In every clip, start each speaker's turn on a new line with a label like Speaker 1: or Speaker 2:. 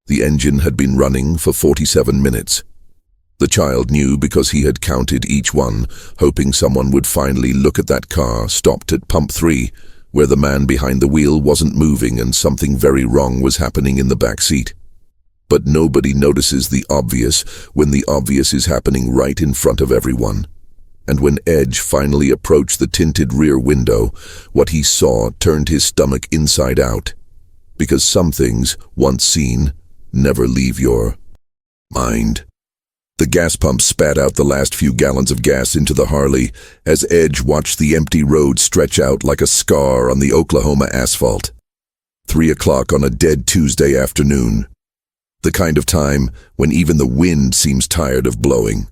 Speaker 1: The engine had been running for 47 minutes. The child knew because he had counted each one, hoping someone would finally look at that car stopped at pump 3, where the man behind the wheel wasn't moving and something very wrong was happening in the back seat. But nobody notices the obvious when the obvious is happening right in front of everyone. And when Edge finally approached the tinted rear window, what he saw turned his stomach inside out. Because some things, once seen, never leave your mind. The gas pump spat out the last few gallons of gas into the Harley as Edge watched the empty road stretch out like a scar on the Oklahoma asphalt. 3 o'clock on a dead Tuesday afternoon. The kind of time when even the wind seems tired of blowing.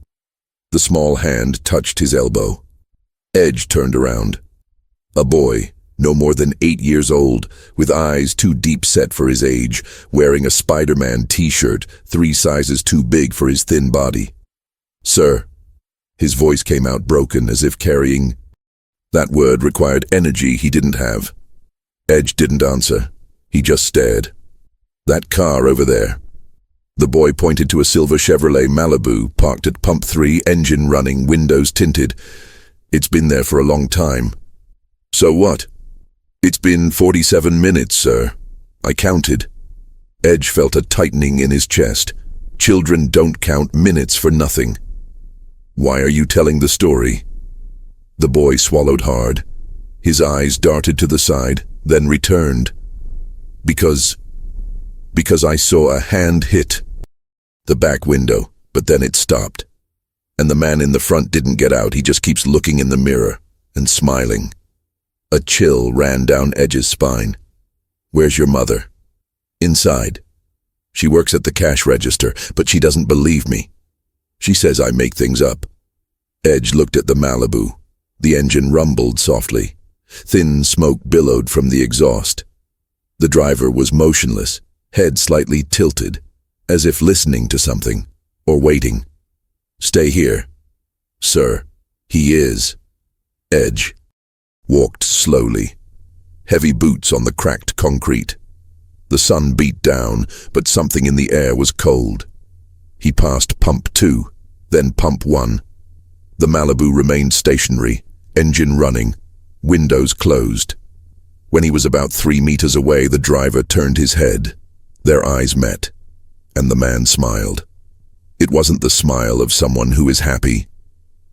Speaker 1: The small hand touched his elbow. Edge turned around. A boy, no more than 8 years old, with eyes too deep set for his age, wearing a Spider-Man t-shirt 3 sizes too big for his thin body. "Sir." His voice came out broken, as if carrying. That word required energy he didn't have. Edge didn't answer. He just stared. "That car over there." The boy pointed to a silver Chevrolet Malibu parked at pump 3, engine running, windows tinted. "It's been there for a long time." "So what?" "It's been 47 minutes, sir. I counted." Edge felt a tightening in his chest. Children don't count minutes for nothing. "Why are you telling the story?" The boy swallowed hard. His eyes darted to the side, then returned. Because I saw a hand hit the back window, but then it stopped. And the man in the front didn't get out. He just keeps looking in the mirror and smiling. A chill ran down Edge's spine. "Where's your mother?" "Inside. She works at the cash register, but she doesn't believe me. She says I make things up." Edge looked at the Malibu. The engine rumbled softly. Thin smoke billowed from the exhaust. The driver was motionless, head slightly tilted, as if listening to something, or waiting. "Stay here." "Sir." "He is." Edge walked slowly, heavy boots on the cracked concrete. The sun beat down, but something in the air was cold. He passed pump 2, then pump 1. The Malibu remained stationary, engine running, windows closed. When he was about 3 meters away, the driver turned his head. Their eyes met, and the man smiled. It wasn't the smile of someone who is happy.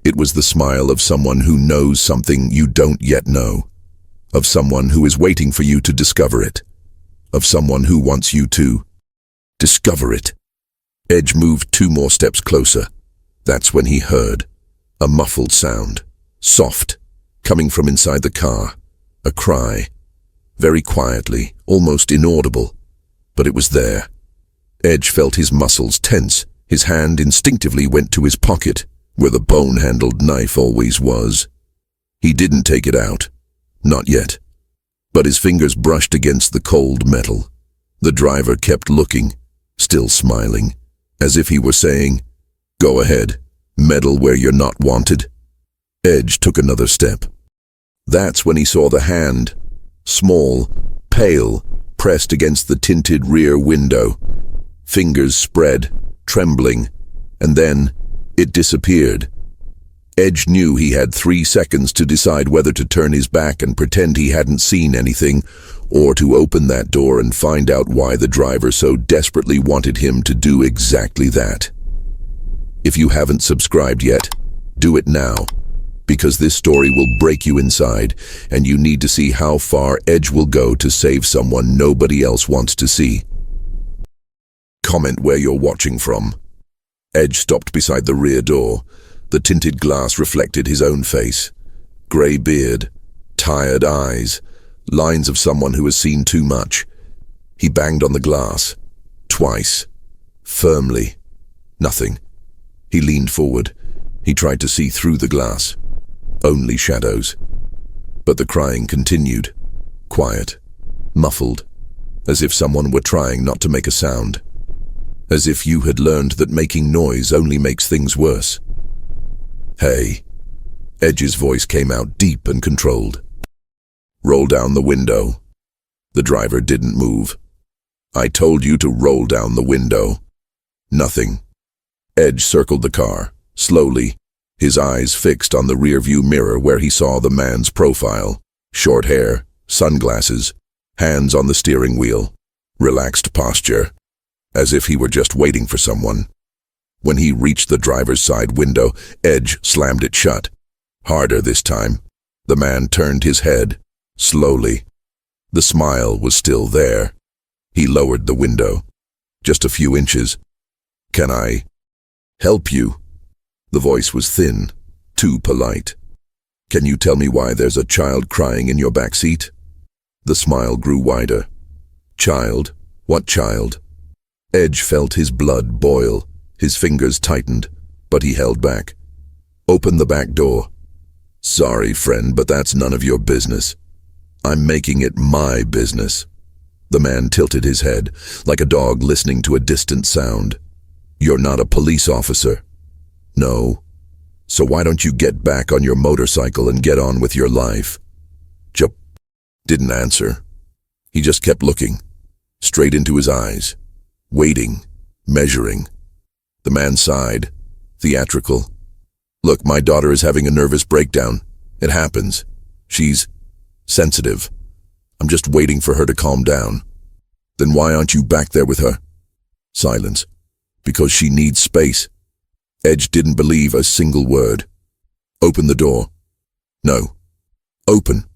Speaker 1: It was the smile of someone who knows something you don't yet know. Of someone who is waiting for you to discover it. Of someone who wants you to discover it. Edge moved 2 more steps closer. That's when he heard a muffled sound, soft, coming from inside the car. A cry. Very quietly, almost inaudible. But it was there. Edge felt his muscles tense. His hand instinctively went to his pocket, where the bone-handled knife always was. He didn't take it out. Not yet. But his fingers brushed against the cold metal. The driver kept looking, still smiling, as if he were saying, "Go ahead, meddle where you're not wanted." Edge took another step. That's when he saw the hand, small, pale, pressed against the tinted rear window. Fingers spread, trembling, and then it disappeared. Edge knew he had 3 seconds to decide whether to turn his back and pretend he hadn't seen anything, or to open that door and find out why the driver so desperately wanted him to do exactly that. If you haven't subscribed yet, do it now, because this story will break you inside, and you need to see how far Edge will go to save someone nobody else wants to see. Comment where you're watching from. Edge stopped beside the rear door. The tinted glass reflected his own face. Grey beard, tired eyes, lines of someone who has seen too much. He banged on the glass. Twice. Firmly. Nothing. He leaned forward. He tried to see through the glass. Only shadows. But the crying continued. Quiet. Muffled. As if someone were trying not to make a sound. As if you had learned that making noise only makes things worse. "Hey." Edge's voice came out deep and controlled. "Roll down the window." The driver didn't move. I told you to roll down the window. Nothing. Edge circled the car, slowly, his eyes fixed on the rearview mirror where he saw the man's profile. Short hair, sunglasses, hands on the steering wheel, relaxed posture, as if he were just waiting for someone. When he reached the driver's side window, Edge slammed it shut. Harder this time. The man turned his head, slowly. The smile was still there. He lowered the window, just a few inches. "Can I help you?" The voice was thin, too polite. "Can you tell me why there's a child crying in your back seat?" The smile grew wider. "Child? What child?" Edge felt his blood boil. His fingers tightened, but he held back. "Open the back door." "Sorry, friend, but that's none of your business. I'm making it my business." The man tilted his head, like a dog listening to a distant sound. "You're not a police officer." "No. So why don't you get back on your motorcycle and get on with your life?" Jup didn't answer. He just kept looking, straight into his eyes, waiting, measuring. The man sighed, theatrical. "Look, my daughter is having a nervous breakdown. It happens. She's sensitive. I'm just waiting for her to calm down." "Then why aren't you back there with her?" Silence. "Because she needs space." Edge didn't believe a single word. "Open the door." "No." "Open.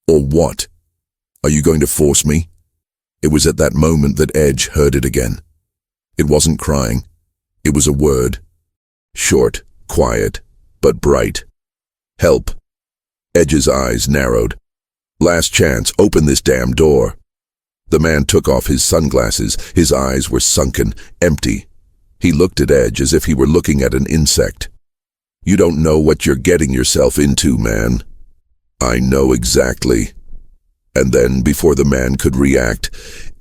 Speaker 1: Or what? Are you going to force me?" It was at that moment that Edge heard it again. It wasn't crying. It was a word. Short, quiet, but bright. "Help." Edge's eyes narrowed. "Last chance, open this damn door." The man took off his sunglasses. His eyes were sunken, empty. He looked at Edge as if he were looking at an insect. "You don't know what you're getting yourself into, man." "I know exactly." And then, before the man could react,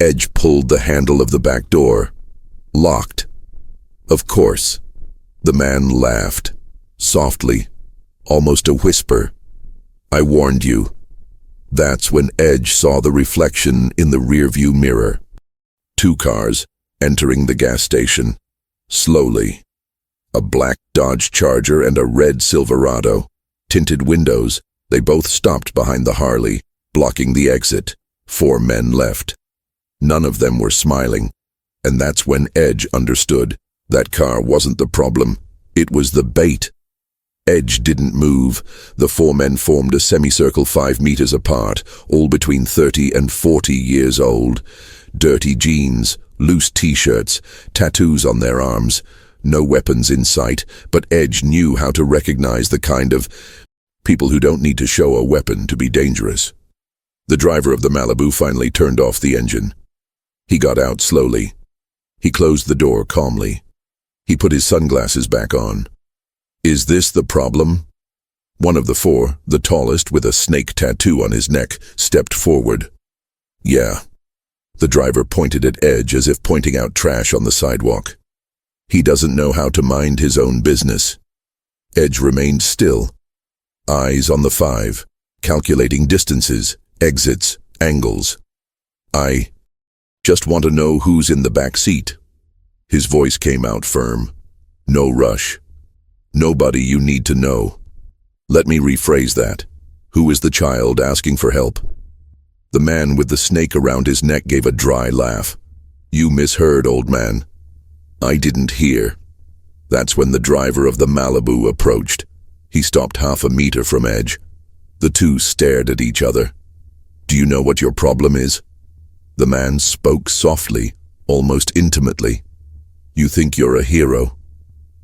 Speaker 1: Edge pulled the handle of the back door. Locked. Of course. The man laughed, softly, almost a whisper. "I warned you." That's when Edge saw the reflection in the rearview mirror. Two cars entering the gas station. Slowly. A black Dodge Charger and a red Silverado. Tinted windows. They both stopped behind the Harley, blocking the exit. 4 men left. None of them were smiling. And that's when Edge understood. That car wasn't the problem. It was the bait. Edge didn't move. The 4 men formed a semicircle 5 meters apart, all between 30 and 40 years old. Dirty jeans, loose t-shirts, tattoos on their arms. No weapons in sight, but Edge knew how to recognize the kind of people who don't need to show a weapon to be dangerous. The driver of the Malibu finally turned off the engine. He got out slowly. He closed the door calmly. He put his sunglasses back on. "Is this the problem?" One of the 4, the tallest with a snake tattoo on his neck, stepped forward. "Yeah." The driver pointed at Edge as if pointing out trash on the sidewalk. "He doesn't know how to mind his own business." Edge remained still, eyes on the 5, calculating distances, exits, angles. "I just want to know who's in the back seat." His voice came out firm. "No rush. Nobody you need to know." "Let me rephrase that. Who is the child asking for help?" The man with the snake around his neck gave a dry laugh. "You misheard, old man." "I didn't hear." That's when the driver of the Malibu approached. He stopped half a meter from Edge. The two stared at each other. "Do you know what your problem is?" The man spoke softly, almost intimately. "You think you're a hero.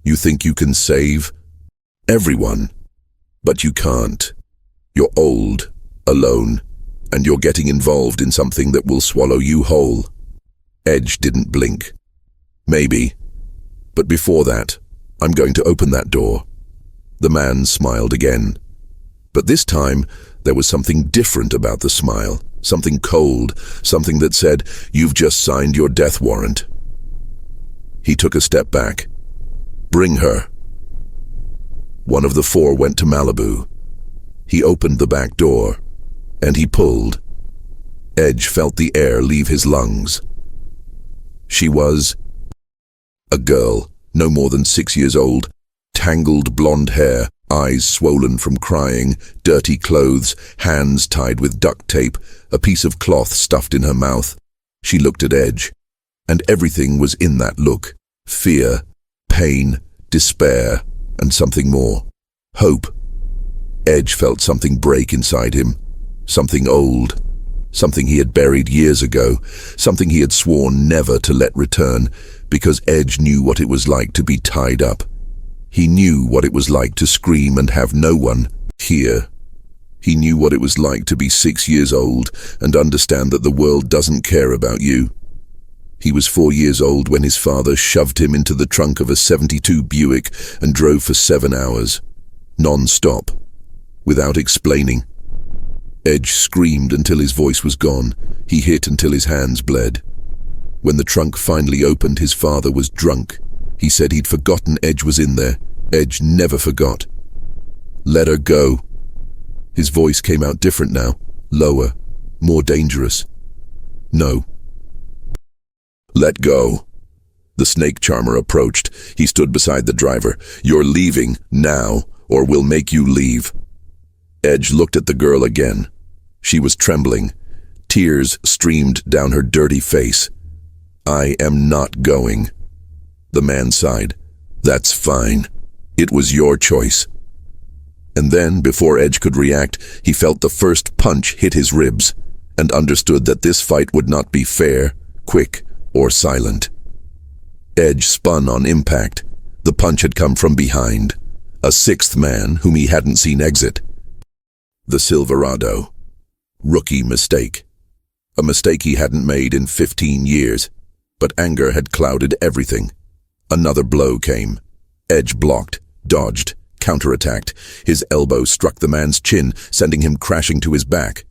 Speaker 1: You think you can save everyone. But you can't. You're old, alone, and you're getting involved in something that will swallow you whole." Edge didn't blink. "Maybe. But before that, I'm going to open that door." The man smiled again. But this time, there was something different about the smile. Something cold, something that said, "You've just signed your death warrant." He took a step back. "Bring her." One of the 4 went to Malibu. He opened the back door, and he pulled. Edge felt the air leave his lungs. She was a girl, no more than 6 years old, tangled blonde hair, eyes swollen from crying, dirty clothes, hands tied with duct tape, a piece of cloth stuffed in her mouth. She looked at Edge, and everything was in that look. Fear, pain, despair, and something more. Hope. Edge felt something break inside him. Something old. Something he had buried years ago. Something he had sworn never to let return, because Edge knew what it was like to be tied up. He knew what it was like to scream and have no one hear. He knew what it was like to be 6 years old and understand that the world doesn't care about you. He was 4 years old when his father shoved him into the trunk of a '72 Buick and drove for 7 hours, non-stop, without explaining. Edge screamed until his voice was gone. He hit until his hands bled. When the trunk finally opened, his father was drunk. He said he'd forgotten Edge was in there. Edge never forgot. Let her go. His voice came out different now, lower, more dangerous. No. Let go. The snake charmer approached. He stood beside the driver. You're leaving now, or we'll make you leave. Edge looked at the girl again. She was trembling. Tears streamed down her dirty face. I am not going. The man sighed. That's fine. It was your choice. And then, before Edge could react, he felt the first punch hit his ribs and understood that this fight would not be fair, quick, or silent. Edge spun on impact. The punch had come from behind. A sixth man whom he hadn't seen exit. The Silverado. Rookie mistake. A mistake he hadn't made in 15 years. But anger had clouded everything. Another blow came. Edge blocked, dodged, counterattacked. His elbow struck the man's chin, sending him crashing to his back.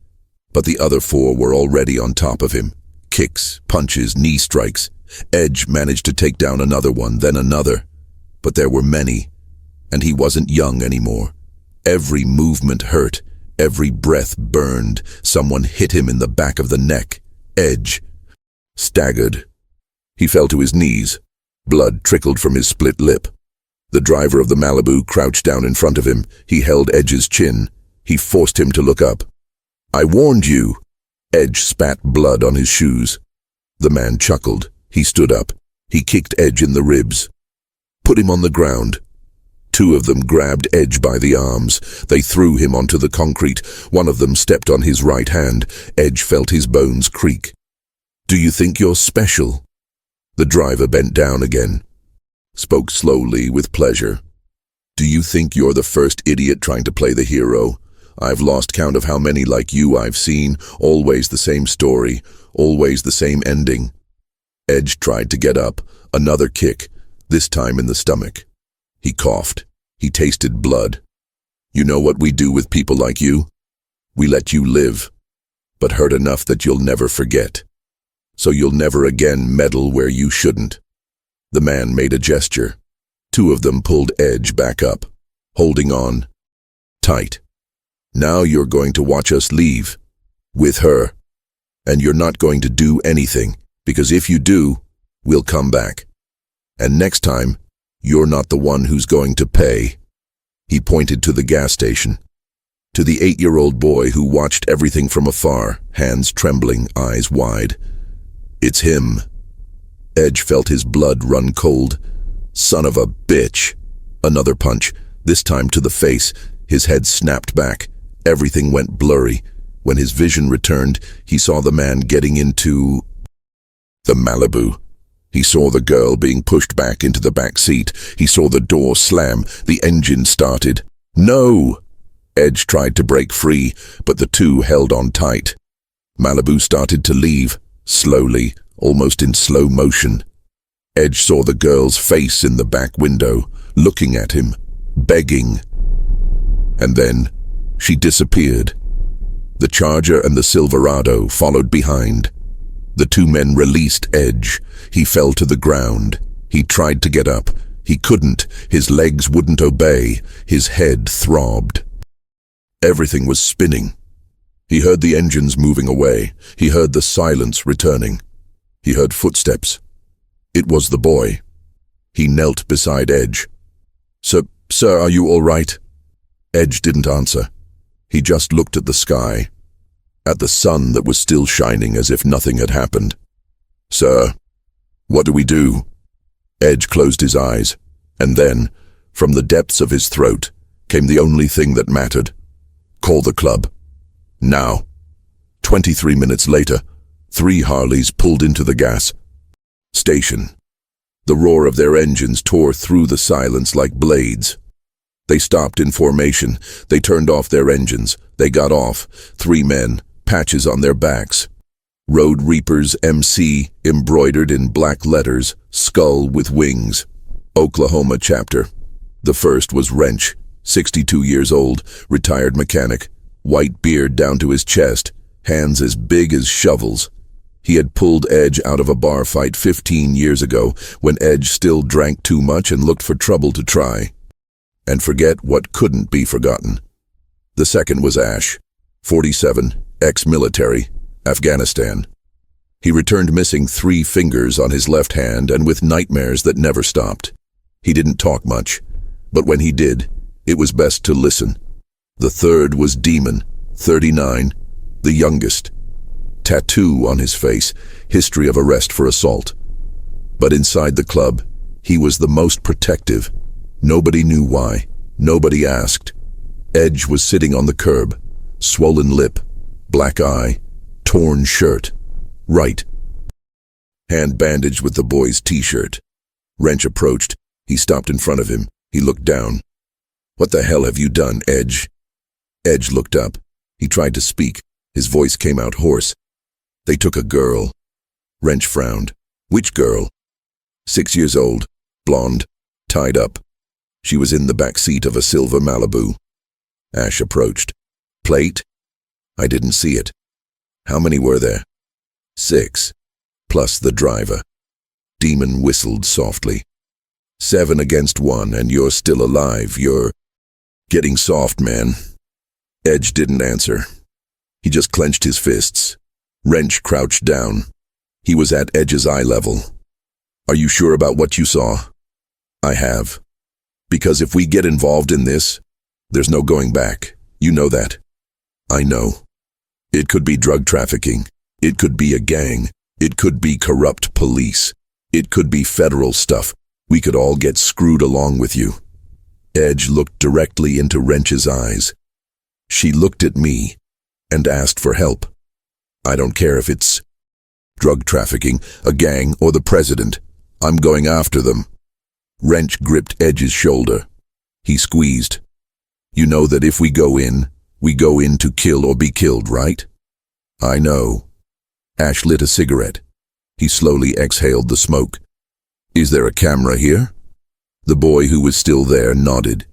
Speaker 1: But the other four were already on top of him. Kicks, punches, knee strikes. Edge managed to take down another one, then another. But there were many, and he wasn't young anymore. Every movement hurt. Every breath burned. Someone hit him in the back of the neck. Edge staggered. He fell to his knees. Blood trickled from his split lip. The driver of the Malibu crouched down in front of him. He held Edge's chin. He forced him to look up. I warned you. Edge spat blood on his shoes. The man chuckled. He stood up. He kicked Edge in the ribs. Put him on the ground. Two of them grabbed Edge by the arms. They threw him onto the concrete. One of them stepped on his right hand. Edge felt his bones creak. Do you think you're special? The driver bent down again. Spoke slowly with pleasure. Do you think you're the first idiot trying to play the hero? I've lost count of how many like you I've seen. Always the same story. Always the same ending. Edge tried to get up. Another kick. This time in the stomach. He coughed. He tasted blood. You know what we do with people like you? We let you live, but hurt enough that you'll never forget. So you'll never again meddle where you shouldn't. The man made a gesture. Two of them pulled Edge back up, holding on tight. Now you're going to watch us leave. With her. And you're not going to do anything, because if you do, we'll come back. And next time, you're not the one who's going to pay. He pointed to the gas station. To the 8-year-old boy who watched everything from afar, hands trembling, eyes wide. It's him. Edge felt his blood run cold. Son of a bitch. Another punch, this time to the face. His head snapped back. Everything went blurry. When his vision returned, he saw the man getting into the Malibu. He saw the girl being pushed back into the back seat. He saw the door slam. The engine started. No! Edge tried to break free, but the two held on tight. Malibu started to leave, slowly, almost in slow motion. Edge saw the girl's face in the back window, looking at him, begging. And then, she disappeared. The Charger and the Silverado followed behind. The two men released Edge. He fell to the ground. He tried to get up. He couldn't. His legs wouldn't obey. His head throbbed. Everything was spinning. He heard the engines moving away. He heard the silence returning. He heard footsteps. It was the boy. He knelt beside Edge. Sir, are you all right?" Edge didn't answer. He just looked at the sky, at the sun that was still shining as if nothing had happened. "Sir, what do we do?" Edge closed his eyes, and then, from the depths of his throat, came the only thing that mattered. "Call the club. Now." 23 minutes later, 3 Harleys pulled into the gas station. The roar of their engines tore through the silence like blades. They stopped in formation. They turned off their engines. They got off. 3 men, patches on their backs. Road Reapers MC embroidered in black letters, skull with wings. Oklahoma chapter. The first was Wrench, 62 years old, retired mechanic, white beard down to his chest, hands as big as shovels. He had pulled Edge out of a bar fight 15 years ago when Edge still drank too much and looked for trouble to try and forget what couldn't be forgotten. The second was Ash, 47, ex-military, Afghanistan. He returned missing 3 fingers on his left hand and with nightmares that never stopped. He didn't talk much, but when he did, it was best to listen. The third was Demon, 39, the youngest. Tattoo on his face, history of arrest for assault. But inside the club, he was the most protective. Nobody knew why. Nobody asked. Edge was sitting on the curb, swollen lip, black eye, torn shirt. Right. Hand bandaged with the boy's t-shirt. Wrench approached. He stopped in front of him. He looked down. "What the hell have you done, Edge?" Edge looked up. He tried to speak. His voice came out hoarse. "They took a girl." Wrench frowned. "Which girl?" 6 years old, blonde, tied up. She was in the back seat of a silver Malibu. Ash approached. "Plate?" "I didn't see it." "How many were there?" 6, plus the driver. Demon whistled softly. 7 against 1, and you're still alive. You're getting soft, man." Edge didn't answer. He just clenched his fists. Wrench crouched down. He was at Edge's eye level. "Are you sure about what you saw?" "I have. Because if we get involved in this, there's no going back. You know that." "I know. It could be drug trafficking. It could be a gang. It could be corrupt police. It could be federal stuff. We could all get screwed along with you." Edge looked directly into Wrench's eyes. "She looked at me and asked for help. I don't care if it's drug trafficking, a gang, or the president. I'm going after them." Wrench gripped Edge's shoulder. He squeezed. "You know that if we go in to kill or be killed, right?" "I know." Ash lit a cigarette. He slowly exhaled the smoke. "Is there a camera here?" The boy who was still there nodded.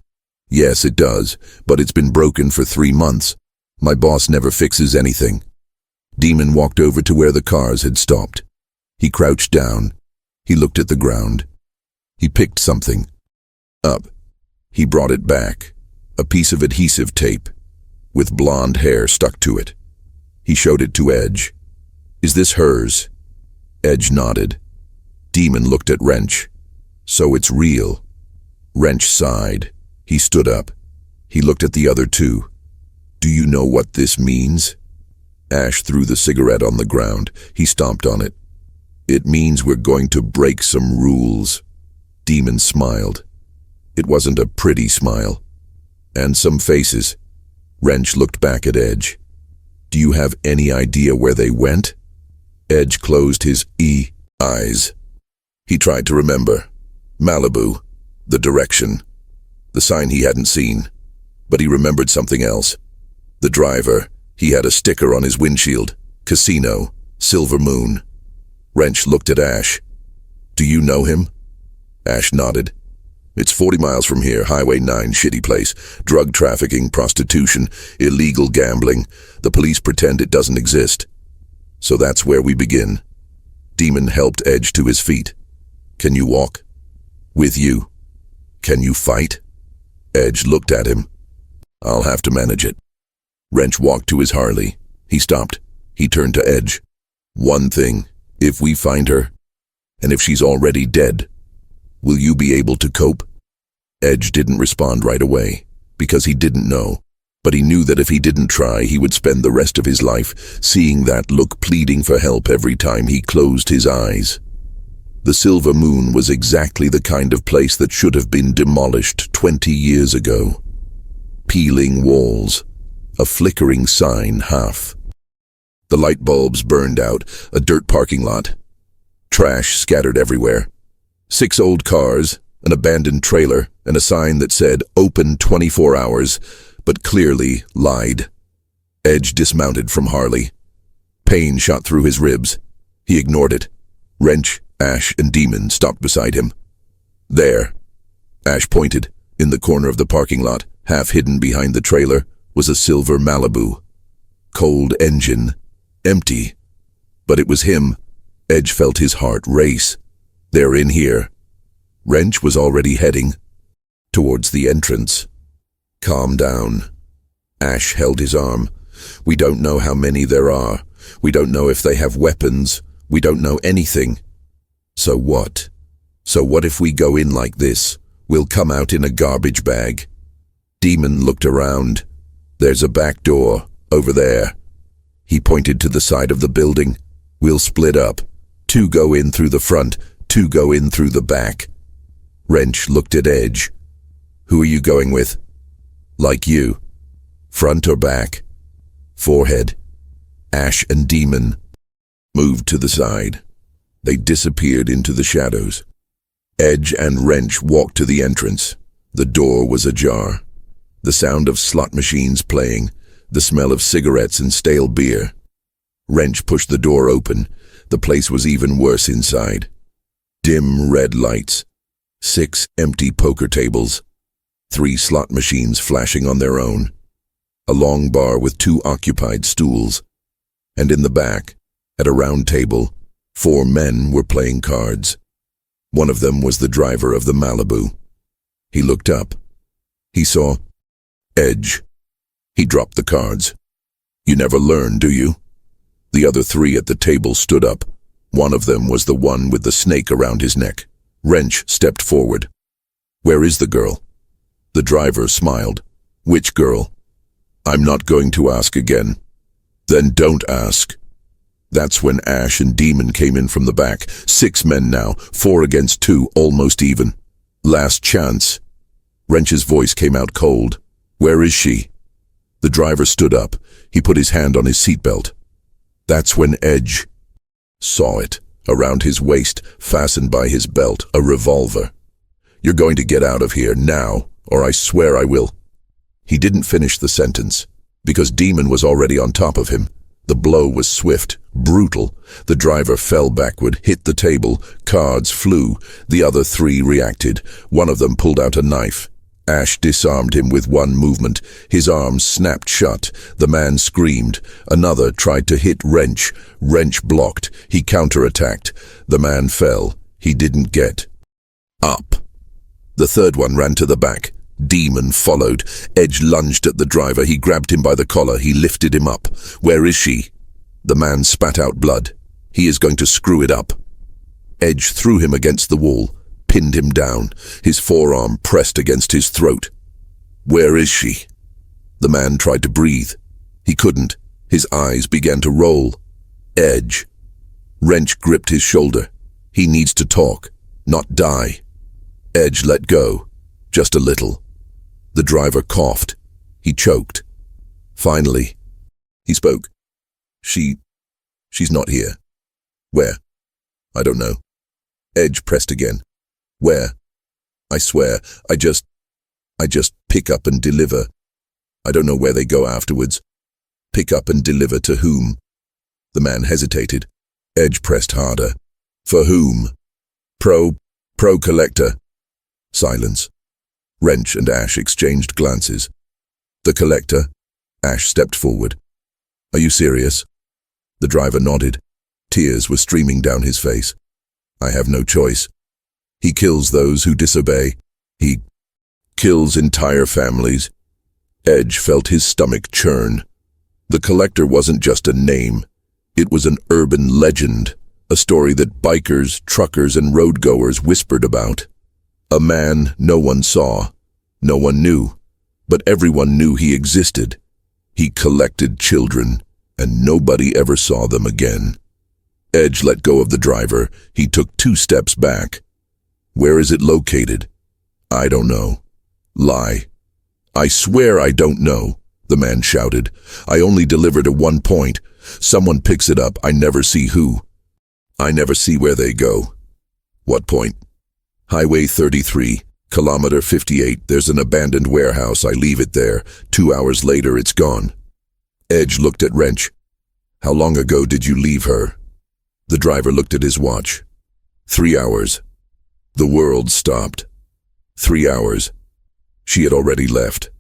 Speaker 1: "Yes, it does, but it's been broken for 3 months. My boss never fixes anything." Demon walked over to where the cars had stopped. He crouched down. He looked at the ground. He picked something up. He brought it back, a piece of adhesive tape, with blonde hair stuck to it. He showed it to Edge. "Is this hers?" Edge nodded. Demon looked at Wrench. "So it's real." Wrench sighed. He stood up. He looked at the other 2. "Do you know what this means?" Ash threw the cigarette on the ground. He stomped on it. "It means we're going to break some rules." Demon smiled. It wasn't a pretty smile. "And some faces." Wrench looked back at Edge. "Do you have any idea where they went?" Edge closed his eyes. He tried to remember. Malibu, the direction, the sign he hadn't seen. But he remembered something else. The driver, he had a sticker on his windshield. Casino, Silver Moon. Wrench looked at Ash. "Do you know him?" Ash nodded. "It's 40 miles from here, Highway 9, shitty place. Drug trafficking, prostitution, illegal gambling. The police pretend it doesn't exist. So that's where we begin." Demon helped Edge to his feet. "Can you walk?" "With you." "Can you fight?" Edge looked at him. "I'll have to manage it." Wrench walked to his Harley. He stopped. He turned to Edge. "One thing, if we find her, And if she's already dead, will you be able to cope? Edge didn't respond right away, because he didn't know. But he knew that if he didn't try, he would spend the rest of his life seeing that look, pleading for help every time he closed his eyes. The Silver Moon was exactly the kind of place that should have been demolished 20 years ago. Peeling walls, a flickering sign half. The light bulbs burned out, a dirt parking lot. Trash scattered everywhere. 6 old cars, an abandoned trailer, and a sign that said, "Open 24 hours," but clearly lied. Edge dismounted from Harley. Pain shot through his ribs. He ignored it. Wrench, Ash, and Demon stopped beside him. There, Ash pointed. In the corner of the parking lot, half hidden behind the trailer, was a silver Malibu. Cold engine. Empty. But it was him. Edge felt his heart race. They're in here. Wrench was already heading towards the entrance. Calm down. Ash held his arm. We don't know how many there are. We don't know if they have weapons. We don't know anything. So what? So what if we go in like this? We'll come out in a garbage bag. Demon looked around. There's a back door, over there. He pointed to the side of the building. We'll split up. 2 go in through the front, 2 go in through the back. Wrench looked at Edge. Who are you going with? Like you. Front or back? Forehead. Ash and Demon moved to the side. They disappeared into the shadows. Edge and Wrench walked to the entrance. The door was ajar. The sound of slot machines playing, the smell of cigarettes and stale beer. Wrench pushed the door open. The place was even worse inside. Dim red lights. 6 empty poker tables. 3 slot machines flashing on their own. A long bar with 2 occupied stools. And in the back, at a round table, 4 men were playing cards. One of them was the driver of the Malibu. He looked up. He saw Edge. He dropped the cards. You never learn, do you? The other 3 at the table stood up. One of them was the one with the snake around his neck. Wrench stepped forward. Where is the girl? The driver smiled. Which girl? I'm not going to ask again. Then don't ask. That's when Ash and Demon came in from the back. 6 men now, 4 against 2, almost even. Last chance. Wrench's voice came out cold. Where is she? The driver stood up. He put his hand on his seatbelt. That's when Edge saw it, around his waist, fastened by his belt, a revolver. You're going to get out of here now, or I swear I will. He didn't finish the sentence, because Demon was already on top of him. The blow was swift, brutal. The driver fell backward, hit the table. Cards flew. The other 3 reacted. One of them pulled out a knife. Ash disarmed him with one movement. His arms snapped shut. The man screamed. Another tried to hit Wrench. Wrench blocked. He counterattacked. The man fell. He didn't get up. The third one ran to the back. Demon followed. Edge lunged at the driver. He grabbed him by the collar. He lifted him up. Where is she? The man spat out blood. He is going to screw it up. Edge threw him against the wall, pinned him down, his forearm pressed against his throat. Where is she? The man tried to breathe. He couldn't. His eyes began to roll. Edge. Wrench gripped his shoulder. He needs to talk, not die. Edge let go, just a little. The driver coughed. He choked. Finally, he spoke. She's not here. Where? I don't know. Edge pressed again. Where? I swear, I just pick up and deliver. I don't know where they go afterwards. Pick up and deliver to whom? The man hesitated. Edge pressed harder. For whom? Pro collector. Silence. Wrench and Ash exchanged glances. The collector? Ash stepped forward. Are you serious? The driver nodded. Tears were streaming down his face. I have no choice. He kills those who disobey. He kills entire families. Edge felt his stomach churn. The collector wasn't just a name. It was an urban legend, A story that bikers, truckers, and roadgoers whispered about. A man no one saw, no one knew, but everyone knew he existed. He collected children, and nobody ever saw them again. Edge let go of the driver. He took 2 steps back. Where is it located? I don't know. Lie. I swear I don't know, the man shouted. I only deliver to one point. Someone picks it up. I never see who. I never see where they go. What point? Highway 33, kilometer 58. There's an abandoned warehouse. I leave it there. 2 hours later, it's gone. Edge looked at Wrench. How long ago did you leave her? The driver looked at his watch. 3 hours. The world stopped. 3 hours. She had already left.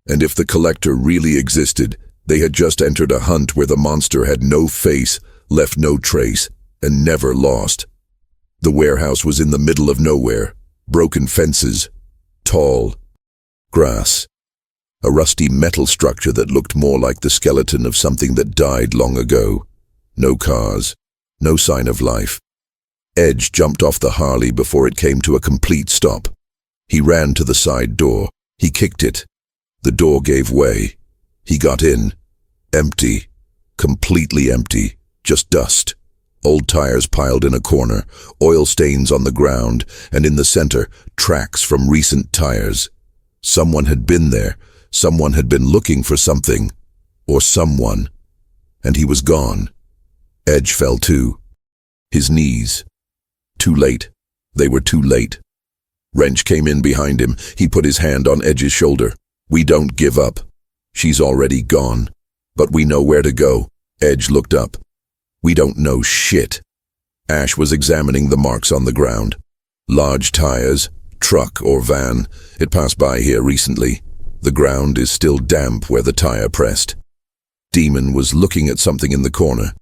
Speaker 1: And if the collector really existed, they had just entered a hunt where the monster had no face, left no trace, and never lost. The warehouse was in the middle of nowhere. Broken fences. Tall. Grass. A rusty metal structure that looked more like the skeleton of something that died long ago. No cars. No sign of life. Edge jumped off the Harley before it came to a complete stop. He ran to the side door. He kicked it. The door gave way. He got in. Empty. Completely empty. Just dust. Old tires piled in a corner, oil stains on the ground, and in the center, tracks from recent tires. Someone had been there. Someone had been looking for something. Or someone. And he was gone. Edge fell too. His knees. Too late. They were too late. Wrench came in behind him. He put his hand on Edge's shoulder. We don't give up. She's already gone. But we know where to go. Edge looked up. We don't know shit. Ash was examining the marks on the ground. Large tires, truck or van. It passed by here recently. The ground is still damp where the tire pressed. Demon was looking at something in the corner.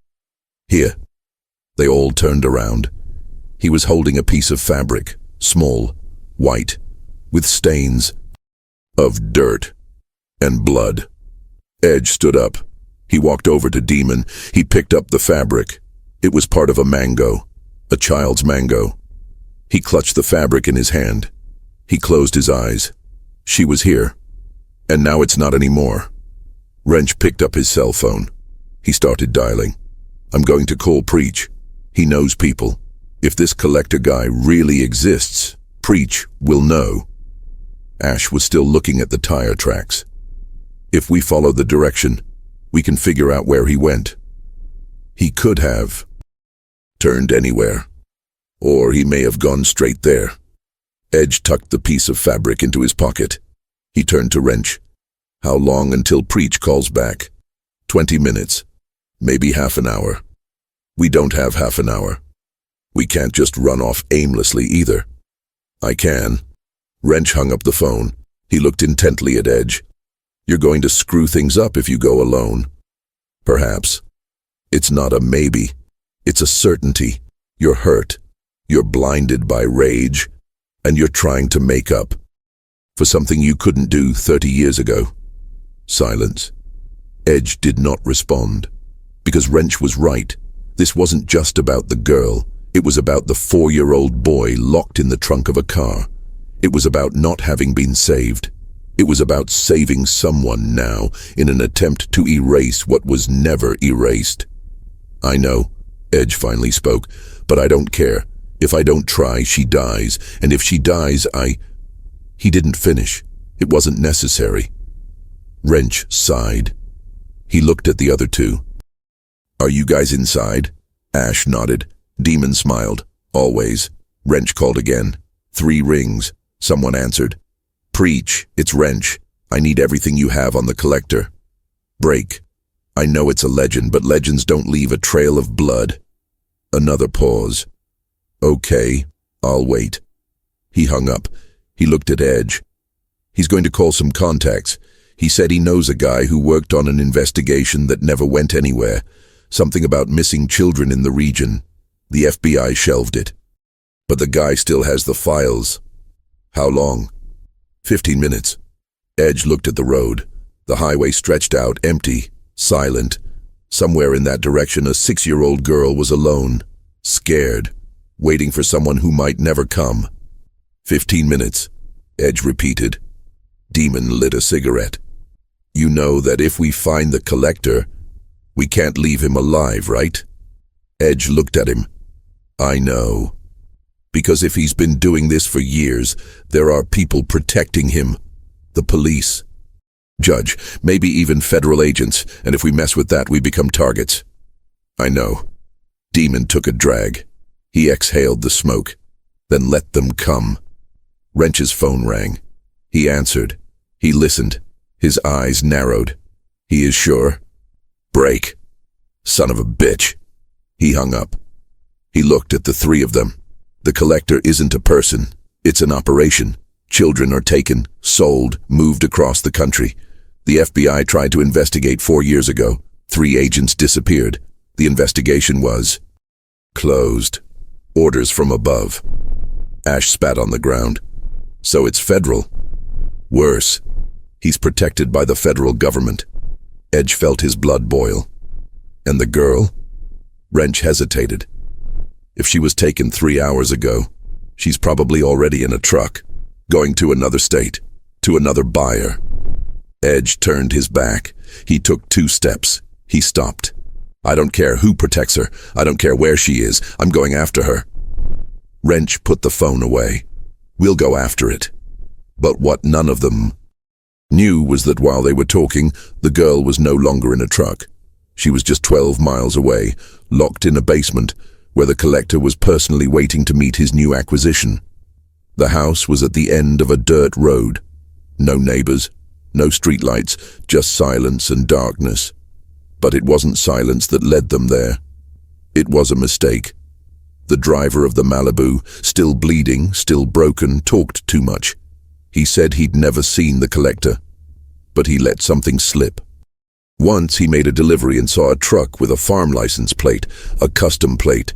Speaker 1: Here. They all turned around. He was holding a piece of fabric, small, white, with stains of dirt and blood. Edge stood up. He walked over to Demon. He picked up the fabric. It was part of a mango, a child's mango. He clutched the fabric in his hand. He closed his eyes. She was here. And now it's not anymore. Wrench picked up his cell phone. He started dialing. I'm going to call Preach. He knows people. If this collector guy really exists, Preach will know. Ash was still looking at the tire tracks. If we follow the direction, we can figure out where he went. He could have turned anywhere, or he may have gone straight there. Edge tucked the piece of fabric into his pocket. He turned to Wrench. How long until Preach calls back? 20 minutes. Maybe half an hour. We don't have half an hour. We can't just run off aimlessly either. I can. Wrench hung up the phone. He looked intently at Edge. You're going to screw things up if you go alone. Perhaps. It's not a maybe. It's a certainty. You're hurt. You're blinded by rage. And you're trying to make up for something you couldn't do 30 years ago. Silence. Edge did not respond. Because Wrench was right. This wasn't just about the girl. It was about the 4-year-old boy locked in the trunk of a car. It was about not having been saved. It was about saving someone now in an attempt to erase what was never erased. I know, Edge finally spoke, but I don't care. If I don't try, she dies, and if she dies, He didn't finish. It wasn't necessary. Wrench sighed. He looked at the other two. Are you guys inside? Ash nodded. Demon smiled. Always. Wrench called again. 3 rings. Someone answered. Preach, it's Wrench. I need everything you have on the collector. Break. I know it's a legend, but legends don't leave a trail of blood. Another pause. Okay, I'll wait. He hung up. He looked at Edge. He's going to call some contacts. He said he knows a guy who worked on an investigation that never went anywhere. Something about missing children in the region. The FBI shelved it. But the guy still has the files. How long? 15 minutes. Edge looked at the road. The highway stretched out, empty, silent. Somewhere in that direction, a 6-year-old girl was alone. Scared, waiting for someone who might never come. 15 minutes, Edge repeated. Demon lit a cigarette. You know that if we find the collector, we can't leave him alive, right? Edge looked at him. I know. Because if he's been doing this for years, there are people protecting him. The police. Judge, maybe even federal agents, and if we mess with that, we become targets. I know. Demon took a drag. He exhaled the smoke, then let them come. Wrench's phone rang. He answered. He listened. His eyes narrowed. He is sure? Break. Son of a bitch. He hung up. He looked at the three of them. The collector isn't a person. It's an operation. Children are taken, sold, moved across the country. The FBI tried to investigate 4 years ago. 3 agents disappeared. The investigation was closed. Orders from above. Ash spat on the ground. So it's federal. Worse. He's protected by the federal government. Edge felt his blood boil. And the girl? Wrench hesitated. If she was taken 3 hours ago, she's probably already in a truck, going to another state, to another buyer. Edge turned his back. He took 2 steps. He stopped. I don't care who protects her. I don't care where she is. I'm going after her. Wrench put the phone away. We'll go after it. But what none of them knew was that while they were talking, the girl was no longer in a truck. She was just 12 miles away, locked in a basement, where the collector was personally waiting to meet his new acquisition. The house was at the end of a dirt road. No neighbors, no streetlights, just silence and darkness. But it wasn't silence that led them there. It was a mistake. The driver of the Malibu, still bleeding, still broken, talked too much. He said he'd never seen the collector, but he let something slip. Once he made a delivery and saw a truck with a farm license plate, a custom plate.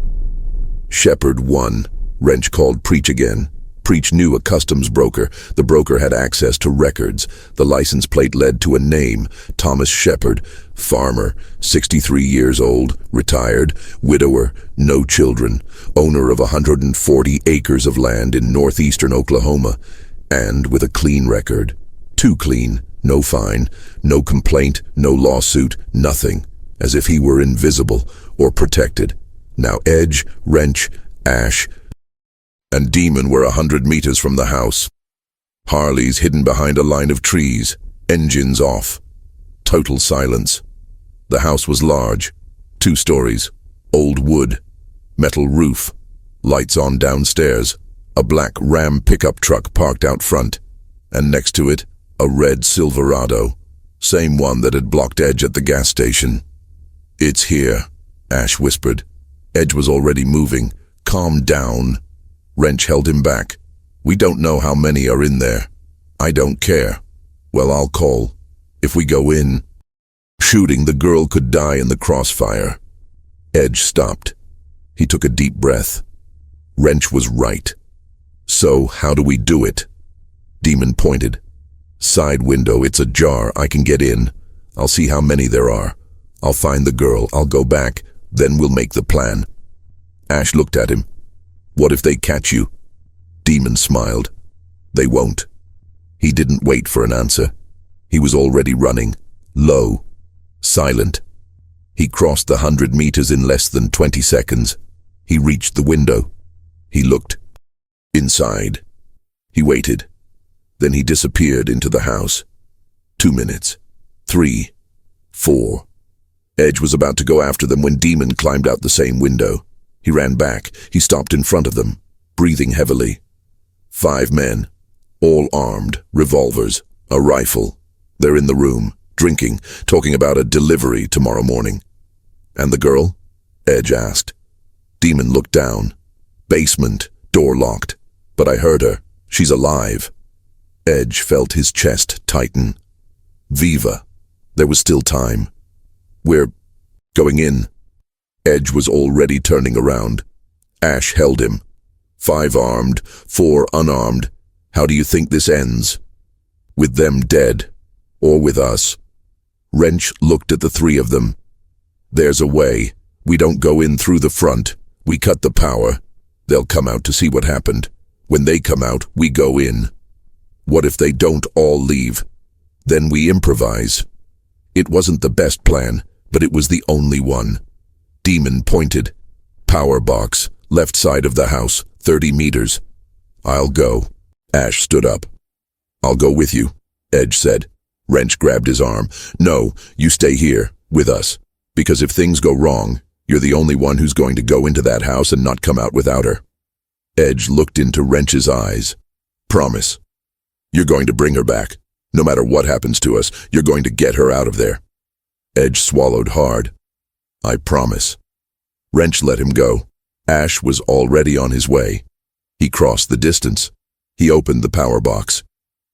Speaker 1: Shepherd 1, Wrench called Preach again. Preach knew a customs broker. The broker had access to records. The license plate led to a name, Thomas Shepherd, farmer, 63 years old, retired, widower, no children, owner of 140 acres of land in northeastern Oklahoma, and with a clean record. Too clean, no fine, no complaint, no lawsuit, nothing, as if he were invisible or protected. Now Edge, Wrench, Ash, and Demon were 100 meters from the house. Harley's hidden behind a line of trees, engines off. Total silence. The house was large, 2 stories, old wood, metal roof, lights on downstairs, a black Ram pickup truck parked out front, and next to it, a red Silverado, same one that had blocked Edge at the gas station. It's here, Ash whispered. Edge was already moving. Calm down. Wrench held him back. We don't know how many are in there. I don't care. Well, I'll call. If we go in, shooting, the girl could die in the crossfire. Edge stopped. He took a deep breath. Wrench was right. So, how do we do it? Demon pointed. Side window, it's ajar. I can get in. I'll see how many there are. I'll find the girl. I'll go back. Then we'll make the plan. Ash looked at him. What if they catch you? Demon smiled. They won't. He didn't wait for an answer. He was already running. Low. Silent. He crossed the 100 meters in less than 20 seconds. He reached the window. He looked. Inside. He waited. Then he disappeared into the house. 2 minutes. 3. 4. Edge was about to go after them when Demon climbed out the same window. He ran back. He stopped in front of them, breathing heavily. 5 men, all armed, revolvers, a rifle. They're in the room, drinking, talking about a delivery tomorrow morning. And the girl? Edge asked. Demon looked down. Basement, door locked. But I heard her. She's alive. Edge felt his chest tighten. Viva. There was still time. We're going in. Edge was already turning around. Ash held him. 5 armed, 4 unarmed. How do you think this ends? With them dead, or with us? Wrench looked at the 3 of them. There's a way. We don't go in through the front. We cut the power. They'll come out to see what happened. When they come out, we go in. What if they don't all leave? Then we improvise. It wasn't the best plan, but it was the only one. Demon pointed. Power box, left side of the house, 30 meters. I'll go. Ash stood up. I'll go with you, Edge said. Wrench grabbed his arm. No, you stay here, with us. Because if things go wrong, you're the only one who's going to go into that house and not come out without her. Edge looked into Wrench's eyes. Promise. You're going to bring her back. No matter what happens to us, you're going to get her out of there. Edge swallowed hard. I promise. Wrench let him go. Ash was already on his way. He crossed the distance. He opened the power box.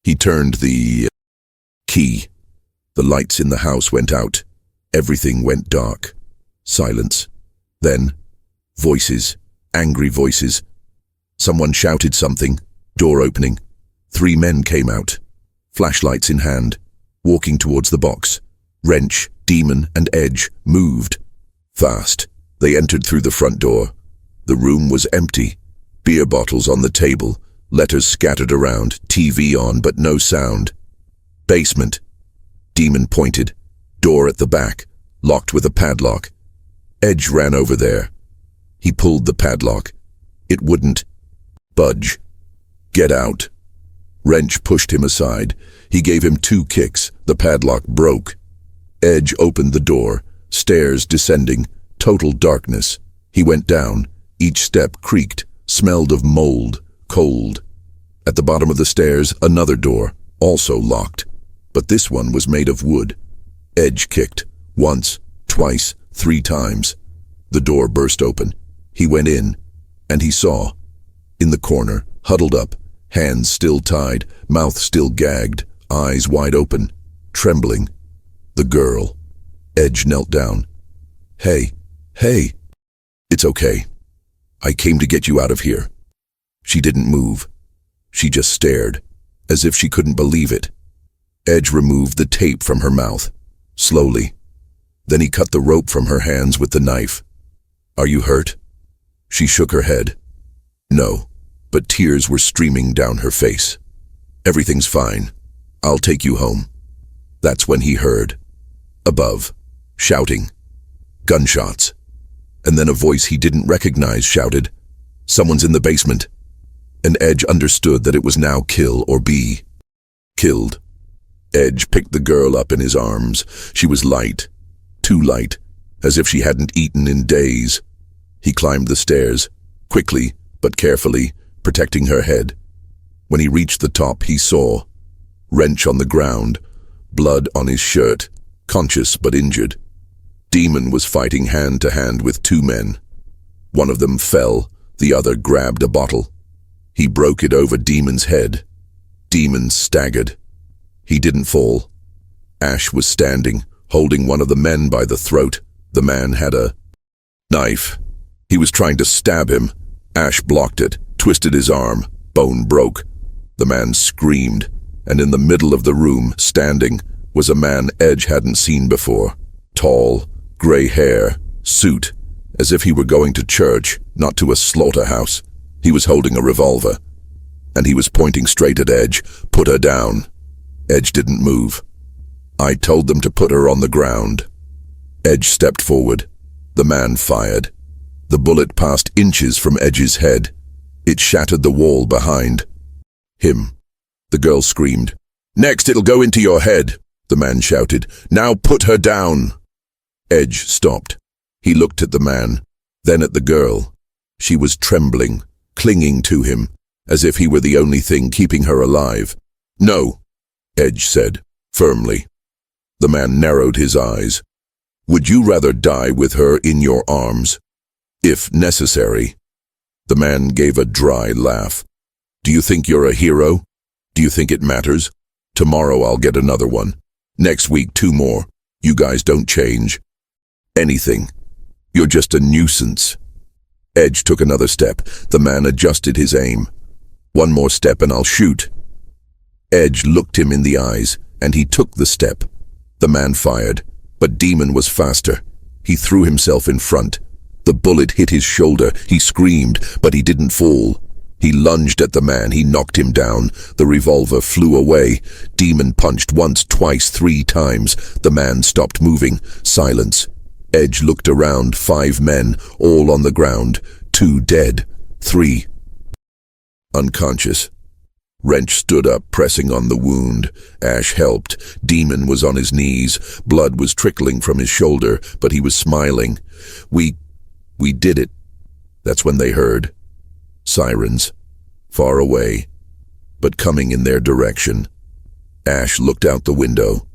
Speaker 1: He turned the key. The lights in the house went out. Everything went dark. Silence. Then, voices. Angry voices. Someone shouted something. Door opening. 3 men came out. Flashlights in hand. Walking towards the box. Wrench, Demon, and Edge moved. Fast. They entered through the front door. The room was empty. Beer bottles on the table. Letters scattered around. TV on, but no sound. Basement. Demon pointed. Door at the back. Locked with a padlock. Edge ran over there. He pulled the padlock. It wouldn't budge. Get out. Wrench pushed him aside. He gave him 2 kicks. The padlock broke. Edge opened the door. Stairs descending. Total darkness. He went down. Each step creaked. Smelled of mold. Cold. At the bottom of the stairs, another door. Also locked. But this one was made of wood. Edge kicked. Once. Twice. 3 times. The door burst open. He went in. And he saw. In the corner, huddled up. Hands still tied, mouth still gagged, eyes wide open, trembling. The girl. Edge knelt down. Hey, hey. It's okay. I came to get you out of here. She didn't move. She just stared, as if she couldn't believe it. Edge removed the tape from her mouth, slowly. Then he cut the rope from her hands with the knife. Are you hurt? She shook her head. No. But tears were streaming down her face. Everything's fine. I'll take you home. That's when he heard. Above. Shouting. Gunshots. And then a voice he didn't recognize shouted, Someone's in the basement. And Edge understood that it was now kill or be killed. Edge picked the girl up in his arms. She was light. Too light. As if she hadn't eaten in days. He climbed the stairs. Quickly, but carefully. Protecting her head. When he reached the top, he saw Wrench on the ground, blood on his shirt, conscious but injured. Demon was fighting hand to hand with 2 men. One of them fell, the other grabbed a bottle. He broke it over Demon's head. Demon staggered. He didn't fall. Ash was standing, holding one of the men by the throat. The man had a knife. He was trying to stab him. Ash blocked it. Twisted his arm. Bone broke. The man screamed, and in the middle of the room, standing, was a man Edge hadn't seen before. Tall, gray hair, suit, as if he were going to church, not to a slaughterhouse. He was holding a revolver, and he was pointing straight at Edge. Put her down. Edge didn't move. I told them to put her on the ground. Edge stepped forward. The man fired. The bullet passed inches from Edge's head. It shattered the wall behind him. The girl screamed. Next, it'll go into your head, the man shouted. Now put her down. Edge stopped. He looked at the man, then at the girl. She was trembling, clinging to him, as if he were the only thing keeping her alive. No, Edge said, firmly. The man narrowed his eyes. Would you rather die with her in your arms? If necessary. The man gave a dry laugh. Do you think you're a hero? Do you think it matters? Tomorrow I'll get another one. Next week 2 more. You guys don't change. Anything. You're just a nuisance. Edge took another step. The man adjusted his aim. 1 more step and I'll shoot. Edge looked him in the eyes, and he took the step. The man fired, but Demon was faster. He threw himself in front. The bullet hit his shoulder. He screamed, but he didn't fall. He lunged at the man. He knocked him down. The revolver flew away. Demon punched once, twice, 3 times. The man stopped moving. Silence. Edge looked around. 5 men, all on the ground. 2 dead. 3 unconscious. Wrench stood up, pressing on the wound. Ash helped. Demon was on his knees. Blood was trickling from his shoulder, but he was smiling. We did it. That's when they heard sirens, far away, but coming in their direction. Ash looked out the window.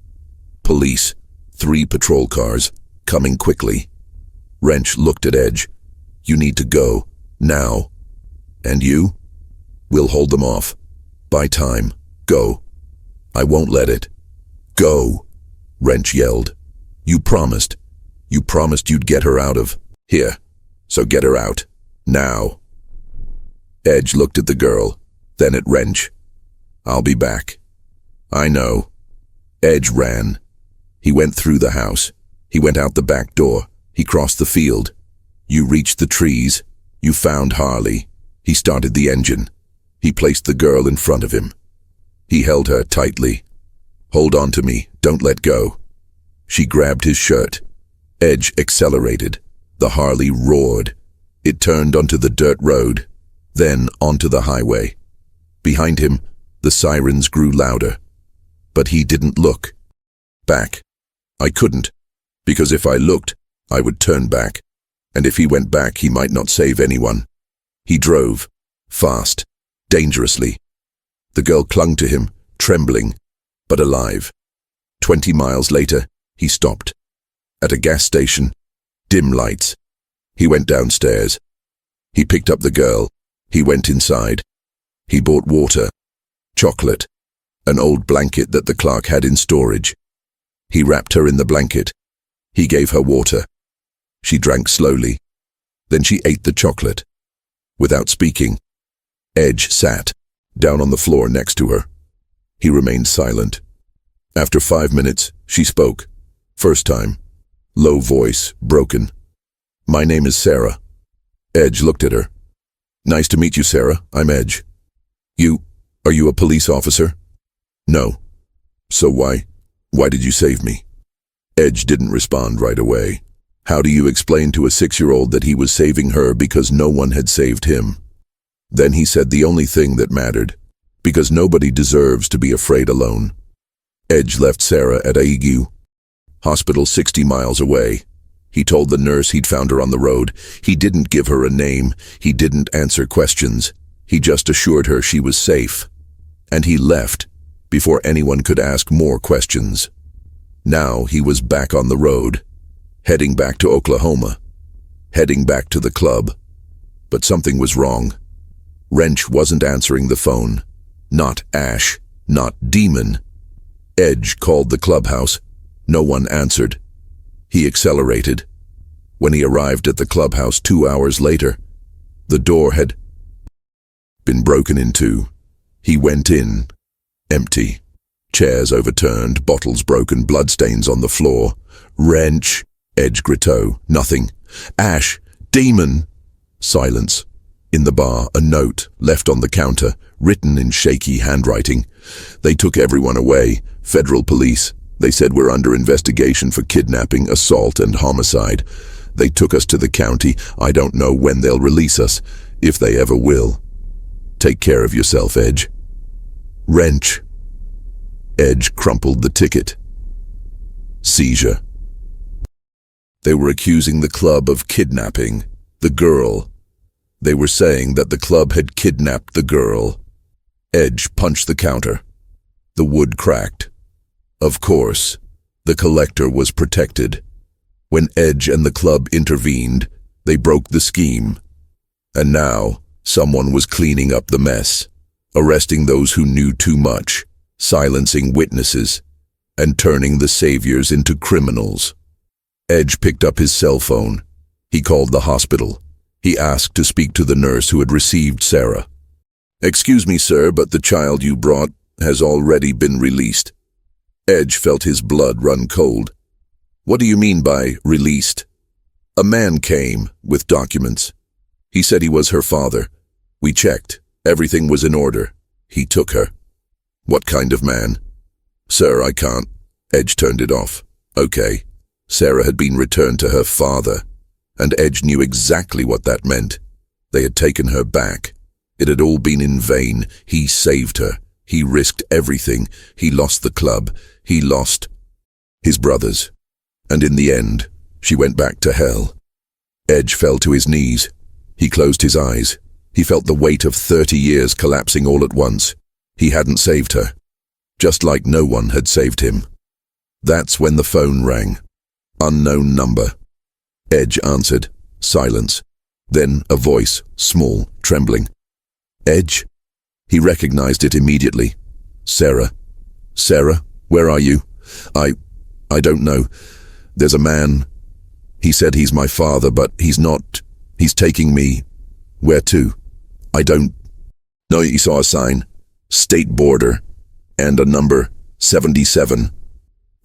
Speaker 1: Police, 3 patrol cars, coming quickly. Wrench looked at Edge. You need to go, now. And you? We'll hold them off. Buy time. Go. I won't let it. Go, Wrench yelled. You promised. You promised you'd get her out of here. So get her out. Now. Edge looked at the girl, then at Wrench. I'll be back. I know. Edge ran. He went through the house. He went out the back door. He crossed the field. You reached the trees. You found Harley. He started the engine. He placed the girl in front of him. He held her tightly. Hold on to me. Don't let go. She grabbed his shirt. Edge accelerated. The Harley roared. It turned onto the dirt road, then onto the highway. Behind him, the sirens grew louder. But he didn't look back. I couldn't, because if I looked, I would turn back. And if he went back, he might not save anyone. He drove, fast, dangerously. The girl clung to him, trembling, but alive. 20 miles later, he stopped. At a gas station, dim lights. He went downstairs. He picked up the girl. He went inside. He bought water, chocolate, an old blanket that the clerk had in storage. He wrapped her in the blanket. He gave her water. She drank slowly. Then she ate the chocolate. Without speaking, Edge sat down on the floor next to her. He remained silent. After 5 minutes, she spoke. First time. Low voice, broken. My name is Sarah. Edge looked at her. Nice to meet you, Sarah. I'm Edge. Are you a police officer? No. So why did you save me? Edge didn't respond right away. How do you explain to a 6-year-old that he was saving her because no one had saved him? Then he said the only thing that mattered, because nobody deserves to be afraid alone. Edge left Sarah at Aiguë Hospital 60 miles away. He told the nurse he'd found her on the road. He didn't give her a name. He didn't answer questions. He just assured her she was safe. And he left before anyone could ask more questions. Now he was back on the road, heading back to Oklahoma, heading back to the club. But something was wrong. Wrench wasn't answering the phone. Not Ash, not Demon. Edge called the clubhouse. No one answered. He accelerated. When he arrived at the clubhouse 2 hours later, the door had been broken into. He went in. Empty. Chairs overturned, bottles broken, bloodstains on the floor. Wrench. Edge Gritto. Nothing. Ash. Demon. Silence. In the bar, a note left on the counter, written in shaky handwriting. They took everyone away. Federal police. They said we're under investigation for kidnapping, assault, and homicide. They took us to the county. I don't know when they'll release us, if they ever will. Take care of yourself, Edge. Wrench. Edge crumpled the ticket. Seizure. They were accusing the club of kidnapping the girl. They were saying that the club had kidnapped the girl. Edge punched the counter. The wood cracked. Of course, the collector was protected. When Edge and the club intervened, they broke the scheme. And now, someone was cleaning up the mess, arresting those who knew too much, silencing witnesses, and turning the saviors into criminals. Edge picked up his cell phone. He called the hospital. He asked to speak to the nurse who had received Sarah. Excuse me, sir, but the child you brought has already been released. Edge felt his blood run cold. What do you mean by released? A man came with documents. He said he was her father. We checked. Everything was in order. He took her. What kind of man? Sir, I can't. Edge turned it off. Okay. Sarah had been returned to her father, and Edge knew exactly what that meant. They had taken her back. It had all been in vain. He saved her. He risked everything. He lost the club. He lost his brothers. And in the end, she went back to hell. Edge fell to his knees. He closed his eyes. He felt the weight of 30 years collapsing all at once. He hadn't saved her, just like no one had saved him. That's when the phone rang. Unknown number. Edge answered. Silence. Then a voice, small, trembling. Edge? He recognized it immediately. Sarah. Sarah, where are you? I don't know. There's a man. He said he's my father, but he's not. He's taking me. Where to? I don't. No, you saw a sign. State border. And a number 77.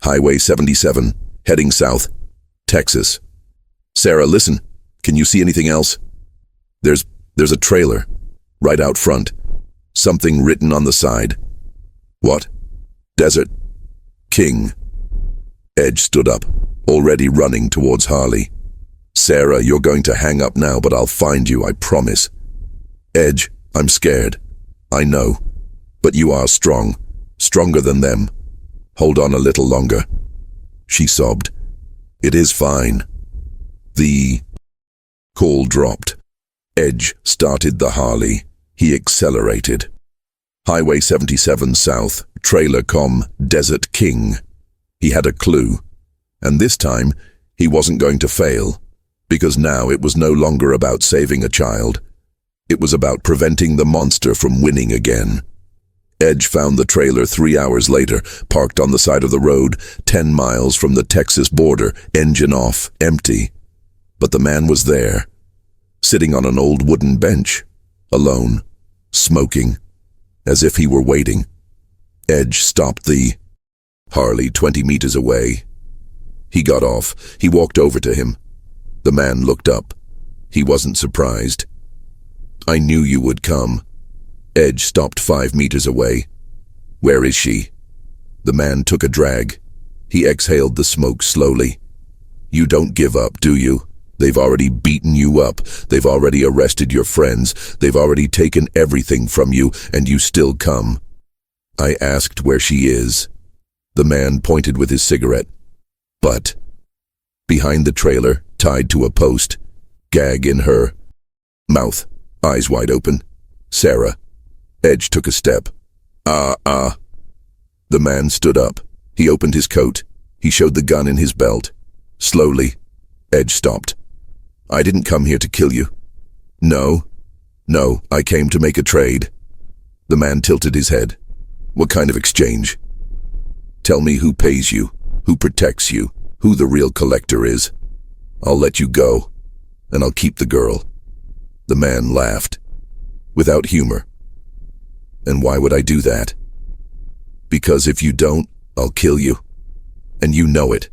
Speaker 1: Highway 77, heading south. Texas. Sarah, listen. Can you see anything else? There's a trailer. Right out front. Something written on the side. What? Desert King. Edge stood up, already running towards Harley. Sarah, you're going to hang up now, but I'll find you, I promise. Edge, I'm scared. I know. But you are strong. Stronger than them. Hold on a little longer. She sobbed. It is fine. The call dropped. Edge started the Harley. He accelerated. Highway 77 South, Trailer Com, Desert King. He had a clue. And this time, he wasn't going to fail. Because now it was no longer about saving a child. It was about preventing the monster from winning again. Edge found the trailer 3 hours later, parked on the side of the road, 10 miles from the Texas border, engine off, empty. But the man was there, sitting on an old wooden bench, alone, smoking, as if he were waiting. Edge stopped the Harley 20 meters away. He got off. He walked over to him. The man looked up. He wasn't surprised. I knew you would come. Edge stopped 5 meters away. Where is she? The man took a drag. He exhaled the smoke slowly. You don't give up, do you? They've already beaten you up. They've already arrested your friends. They've already taken everything from you, and you still come. I asked where she is. The man pointed with his cigarette. But behind the trailer, tied to a post, gag in her mouth, eyes wide open. Sarah. Edge took a step. The man stood up. He opened his coat. He showed the gun in his belt. Slowly, Edge stopped. I didn't come here to kill you. No, I came to make a trade. The man tilted his head. What kind of exchange? Tell me who pays you, who protects you, who the real collector is. I'll let you go, and I'll keep the girl. The man laughed, without humor. And why would I do that? Because if you don't, I'll kill you. And you know it.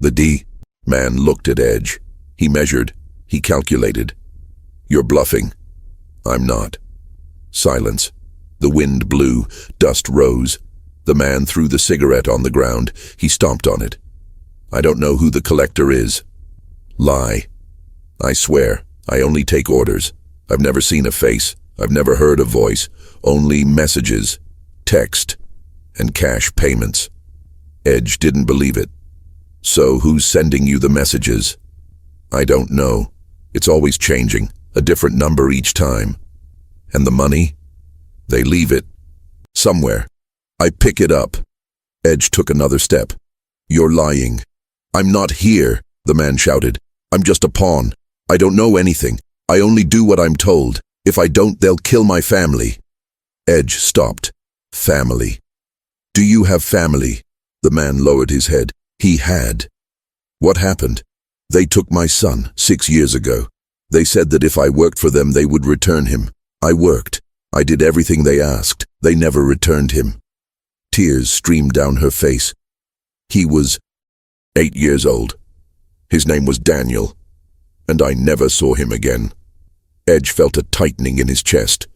Speaker 1: The man looked at Edge. He measured. He calculated. You're bluffing. I'm not. Silence. The wind blew. Dust rose. The man threw the cigarette on the ground. He stomped on it. I don't know who the collector is. Lie. I swear, I only take orders. I've never seen a face. I've never heard a voice. Only messages, text, and cash payments. Edge didn't believe it. So who's sending you the messages? I don't know. It's always changing, a different number each time. And the money? They leave it. Somewhere. I pick it up. Edge took another step. You're lying. I'm not here, the man shouted. I'm just a pawn. I don't know anything. I only do what I'm told. If I don't, they'll kill my family. Edge stopped. Family. Do you have family? The man lowered his head. He had. What happened? They took my son 6 years ago. They said that if I worked for them, they would return him. I worked. I did everything they asked. They never returned him. Tears streamed down her face. He was 8 years old. His name was Daniel, and I never saw him again. Edge felt a tightening in his chest.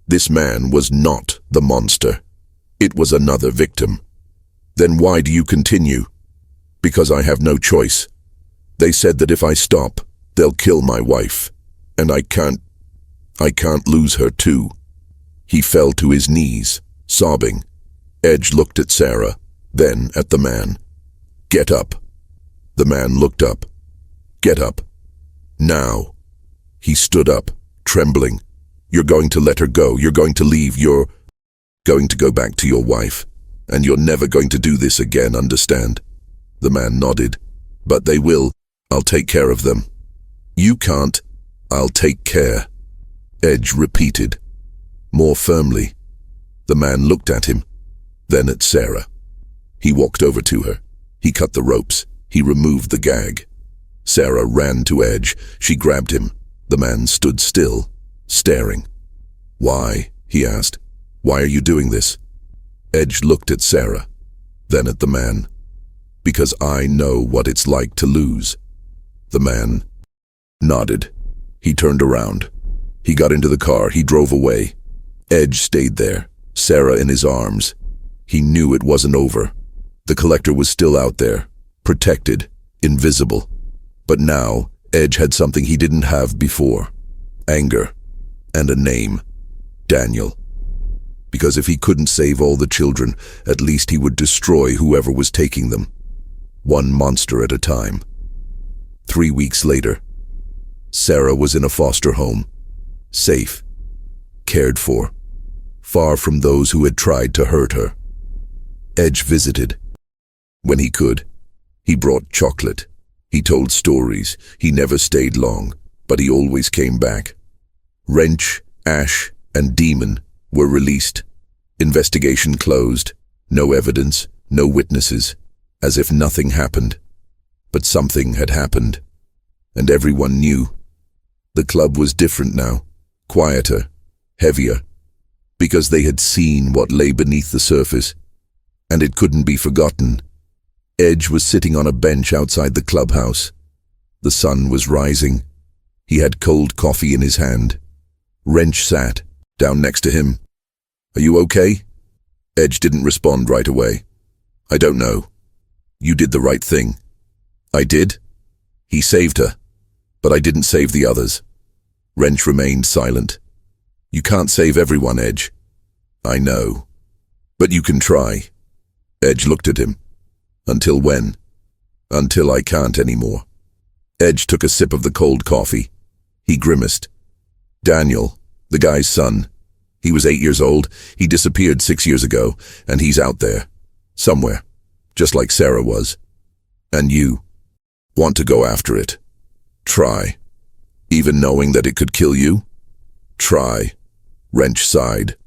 Speaker 1: This man was not the monster. It was another victim. Then why do you continue? Because I have no choice. They said that if I stop, they'll kill my wife. And I can't lose her too. He fell to his knees, sobbing. Edge looked at Sarah, then at the man. Get up. The man looked up. Get up. Now. He stood up, trembling. You're going to let her go. You're going to leave. You're going to go back to your wife. And you're never going to do this again, understand? The man nodded. But they will. I'll take care of them. You can't. I'll take care. Edge repeated, more firmly. The man looked at him, then at Sarah. He walked over to her. He cut the ropes. He removed the gag. Sarah ran to Edge. She grabbed him. The man stood still, staring. Why? He asked. Why are you doing this? Edge looked at Sarah, then at the man. Because I know what it's like to lose. The man nodded. He turned around. He got into the car. He drove away. Edge stayed there, Sarah in his arms. He knew it wasn't over. The collector was still out there, protected, invisible. But now, Edge had something he didn't have before. Anger. And a name. Daniel. Because if he couldn't save all the children, at least he would destroy whoever was taking them. One monster at a time. 3 weeks later, Sarah was in a foster home. Safe. Cared for. Far from those who had tried to hurt her. Edge visited. When he could. He brought chocolate. He told stories. He never stayed long, but he always came back. Wrench, Ash, and Demon were released. Investigation closed. No evidence, no witnesses, as if nothing happened. But something had happened, and everyone knew. The club was different now, quieter, heavier, because they had seen what lay beneath the surface, and it couldn't be forgotten. Edge was sitting on a bench outside the clubhouse. The sun was rising. He had cold coffee in his hand. Wrench sat down next to him. Are you okay? Edge didn't respond right away. I don't know. You did the right thing. I did? He saved her, but I didn't save the others. Wrench remained silent. You can't save everyone, Edge. I know. But you can try. Edge looked at him. Until when? Until I can't anymore. Edge took a sip of the cold coffee. He grimaced. Daniel, the guy's son. He was 8 years old. He disappeared 6 years ago, and he's out there. Somewhere. Just like Sarah was. And you want to go after it. Try. Even knowing that it could kill you? Try. Wrench sighed.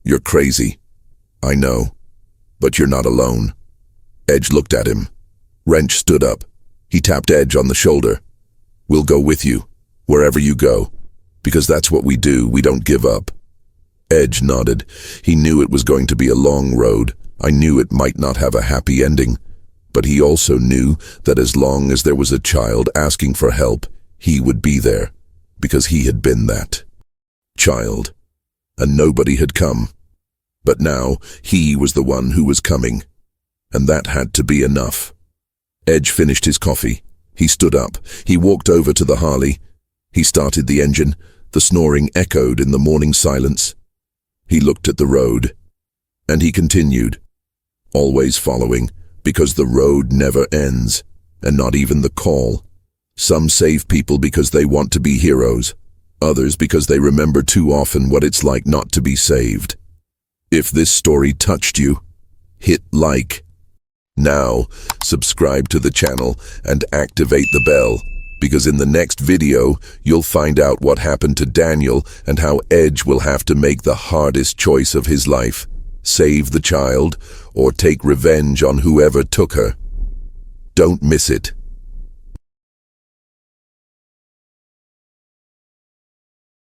Speaker 1: You're crazy. I know. But you're not alone. Edge looked at him. Wrench stood up. He tapped Edge on the shoulder. We'll go with you, wherever you go. Because that's what we do. We don't give up. Edge nodded. He knew it was going to be a long road. I knew it might not have a happy ending. But he also knew that as long as there was a child asking for help, he would be there. Because he had been that child. And nobody had come. But now, he was the one who was coming. And that had to be enough. Edge finished his coffee. He stood up. He walked over to the Harley. He started the engine. The snoring echoed in the morning silence. He looked at the road. And he continued. Always following, because the road never ends, and not even the call. Some save people because they want to be heroes. Others because they remember too often what it's like not to be saved. If this story touched you, hit like. Now, subscribe to the channel and activate the bell, because in the next video, you'll find out what happened to Daniel and how Edge will have to make the hardest choice of his life. Save the child, or take revenge on whoever took her. Don't miss it.